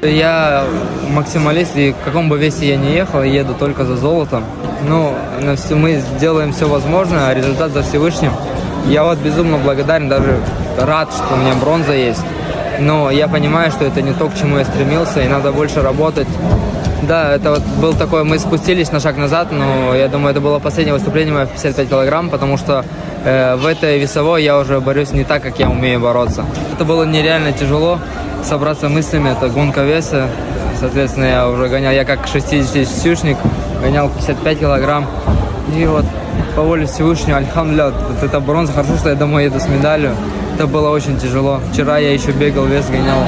Я максималист, и в каком бы весе я ни ехал, я еду только за золотом. Ну, мы делаем все возможное, а результат за Всевышним. Я вот безумно благодарен, даже рад, что у меня бронза есть. Но я понимаю, что это не то, к чему я стремился, и надо больше работать. Да, это вот был такой, мы спустились на шаг назад, но я думаю, это было последнее выступление мое в 55 килограмм, потому что в этой весовой я уже борюсь не так, как я умею бороться. Это было нереально тяжело, собраться мыслями, это гонка веса. Соответственно, я уже гонял, я как 60-сюшник, гонял 55 килограмм. И вот по воле Всевышнего, альхамдулилля, вот это бронза, хорошо, что я домой еду с медалью. Это было очень тяжело. Вчера я еще бегал, вес гонял.